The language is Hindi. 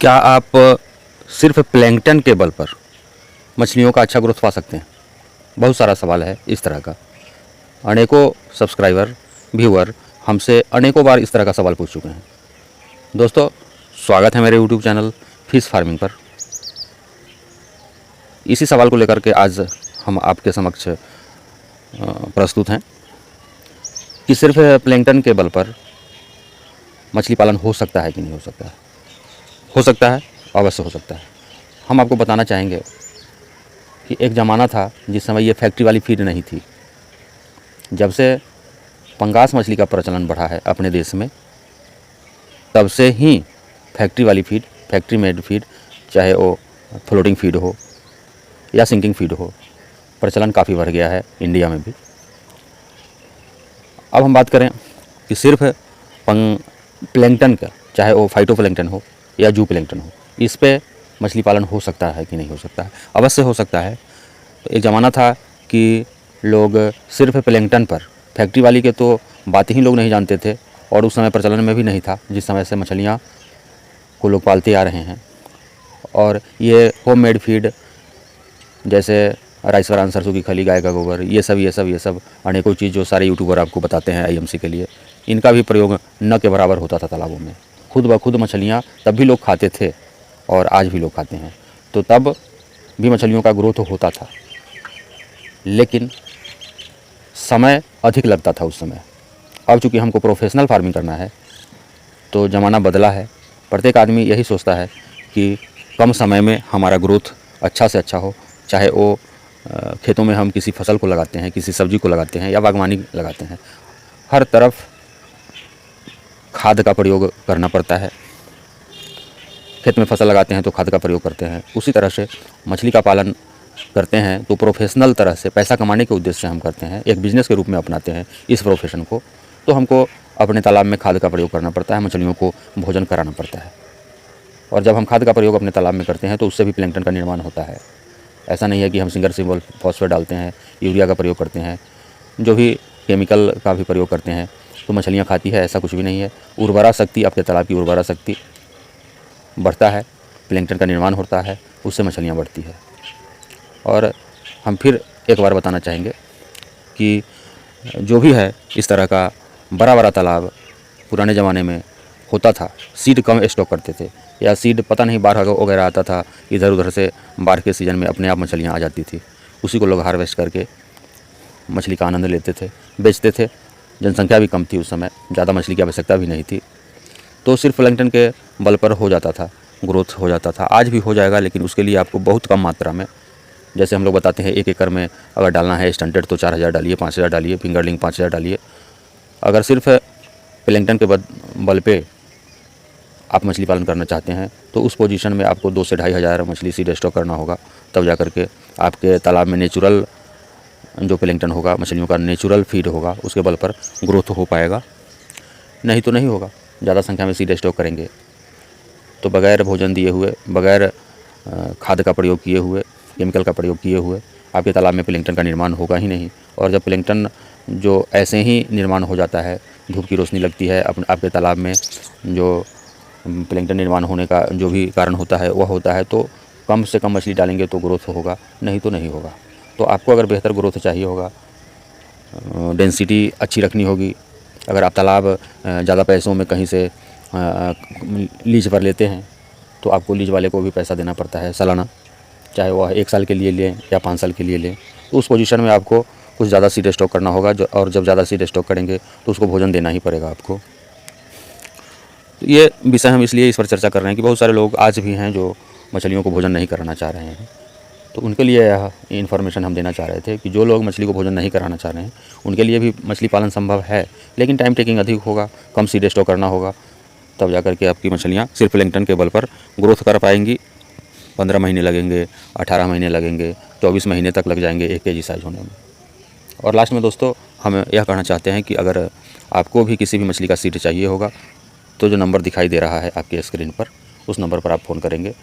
क्या आप सिर्फ प्लैंकटन के बल पर मछलियों का अच्छा ग्रोथ पा सकते हैं? बहुत सारा सवाल है इस तरह का। अनेकों सब्सक्राइबर, व्यूअर हमसे अनेकों बार इस तरह का सवाल पूछ चुके हैं। दोस्तों, स्वागत है मेरे यूट्यूब चैनल फिश फार्मिंग पर। इसी सवाल को लेकर के आज हम आपके समक्ष प्रस्तुत हैं कि सिर्फ प्लैंकटन के बल पर मछली पालन हो सकता है कि नहीं हो सकता है। हो सकता है, अवश्य हो सकता है। हम आपको बताना चाहेंगे कि एक ज़माना था जिस समय ये फैक्ट्री वाली फीड नहीं थी। जब से पंगास मछली का प्रचलन बढ़ा है अपने देश में, तब से ही फैक्ट्री वाली फीड, फैक्ट्री मेड फीड, चाहे वो फ्लोटिंग फीड हो या सिंकिंग फीड हो, प्रचलन काफ़ी बढ़ गया है इंडिया में भी। अब हम बात करें कि सिर्फ प्लैंकटन का, चाहे वो फाइटोप्लैंकटन हो या जू प्लैंकटन हो, इस पे मछली पालन हो सकता है कि नहीं हो सकता है? अवश्य हो सकता है। तो एक ज़माना था कि लोग सिर्फ प्लैंकटन पर, फैक्ट्री वाली के तो बात ही लोग नहीं जानते थे और उस समय प्रचलन में भी नहीं था जिस समय से मछलियाँ को लोग पालते आ रहे हैं। और ये होममेड फीड जैसे राइस ब्रान, सरसों की खली, गाय का गोबर, ये सब अनेकों चीज़ जो सारे यूट्यूबर आपको बताते हैं आईएमसी के लिए, इनका भी प्रयोग न के बराबर होता था तालाबों में। खुद ब खुद मछलियाँ तब भी लोग खाते थे और आज भी लोग खाते हैं। तो तब भी मछलियों का ग्रोथ होता था, लेकिन समय अधिक लगता था उस समय। अब चूँकि हमको प्रोफेशनल फार्मिंग करना है तो ज़माना बदला है। प्रत्येक आदमी यही सोचता है कि कम समय में हमारा ग्रोथ अच्छा से अच्छा हो। चाहे वो खेतों में हम किसी फसल को लगाते हैं, किसी सब्जी को लगाते हैं या बागवानी लगाते हैं, हर तरफ खाद का प्रयोग करना पड़ता है। खेत में फसल लगाते हैं तो खाद का प्रयोग करते हैं। उसी तरह से मछली का पालन करते हैं तो प्रोफेशनल तरह से, पैसा कमाने के उद्देश्य से हम करते हैं, एक बिज़नेस के रूप में अपनाते हैं इस प्रोफेशन को, तो हमको अपने तालाब में खाद का प्रयोग करना पड़ता है, मछलियों को भोजन कराना पड़ता है। और जब हम खाद का प्रयोग अपने तालाब में करते हैं तो उससे भी प्लैंकटन का निर्माण होता है। ऐसा नहीं है कि हम सिंगल सिंबल फॉस्फेट डालते हैं, यूरिया का प्रयोग करते हैं, जो भी केमिकल का भी प्रयोग करते हैं तो मछलियाँ खाती है, ऐसा कुछ भी नहीं है। उर्वरा शक्ति, आपके तालाब की उर्वरा शक्ति बढ़ता है, प्लैंकटन का निर्माण होता है, उससे मछलियाँ बढ़ती है। और हम फिर एक बार बताना चाहेंगे कि जो भी है इस तरह का बड़ा तालाब पुराने ज़माने में होता था, सीड कम स्टॉक करते थे या सीड पता नहीं बाढ़ वगैरह आता था, इधर उधर से बाढ़ के सीज़न में अपने आप मछलियाँ आ जाती थी, उसी को लोग हार्वेस्ट करके मछली का आनंद लेते थे, बेचते थे। जनसंख्या भी कम थी उस समय, ज़्यादा मछली की आवश्यकता भी नहीं थी, तो सिर्फ प्लैंकटन के बल पर हो जाता था, ग्रोथ हो जाता था। आज भी हो जाएगा, लेकिन उसके लिए आपको बहुत कम मात्रा में, जैसे हम लोग बताते हैं 1 एकड़ में अगर डालना है स्टंटेड तो 4000 डालिए, 5000 डालिए, फिंगरलिंग 5000 डालिए। अगर सिर्फ प्लैंकटन के बल पे आप मछली पालन करना चाहते हैं तो उस पोजीशन में आपको 2 से 2500 मछली सीड स्टॉक करना होगा, तब जा करके आपके तालाब में नेचुरल जो प्लैंकटन होगा, मछलियों का नेचुरल फीड होगा, उसके बल पर ग्रोथ हो पाएगा। नहीं तो नहीं होगा। ज़्यादा संख्या में सीड स्टॉक करेंगे तो बगैर भोजन दिए हुए, बगैर खाद का प्रयोग किए हुए, केमिकल का प्रयोग किए हुए आपके तालाब में प्लैंकटन का निर्माण होगा ही नहीं। और जब प्लैंकटन जो ऐसे ही निर्माण हो जाता है, धूप की रोशनी लगती है आपके तालाब में, जो प्लैंकटन निर्माण होने का जो भी कारण होता है वह होता है, तो कम से कम मछली डालेंगे तो ग्रोथ होगा, नहीं तो नहीं होगा। तो आपको अगर बेहतर ग्रोथ चाहिए होगा, डेंसिटी अच्छी रखनी होगी, अगर आप तालाब ज़्यादा पैसों में कहीं से लीज पर लेते हैं तो आपको लीज वाले को भी पैसा देना पड़ता है सालाना, चाहे वह 1 साल के लिए लें या 5 साल के लिए लें। तो उस पोजीशन में आपको कुछ ज़्यादा सीड स्टॉक करना होगा, और जब ज़्यादा सीड स्टॉक करेंगे तो उसको भोजन देना ही पड़ेगा आपको। तो ये विषय हम इसलिए इस पर चर्चा कर रहे हैं कि बहुत सारे लोग आज भी हैं जो मछलियों को भोजन नहीं कराना चाह रहे हैं। तो उनके लिए यह इन्फॉर्मेशन हम देना चाह रहे थे कि जो लोग मछली को भोजन नहीं कराना चाह रहे हैं उनके लिए भी मछली पालन संभव है, लेकिन टाइम टेकिंग अधिक होगा, कम सीड स्टॉक करना होगा, तब जा कर के आपकी मछलियाँ सिर्फ प्लैंकटन के बल पर ग्रोथ कर पाएंगी। 15 महीने लगेंगे, 18 महीने लगेंगे, 24 महीने तक लग जाएंगे 1 kg साइज़ होने में। और लास्ट में दोस्तों हम यह कहना चाहते हैं कि अगर आपको भी किसी भी मछली का सीड चाहिए होगा तो जो नंबर दिखाई दे रहा है आपके स्क्रीन पर, उस नंबर पर आप फ़ोन करेंगे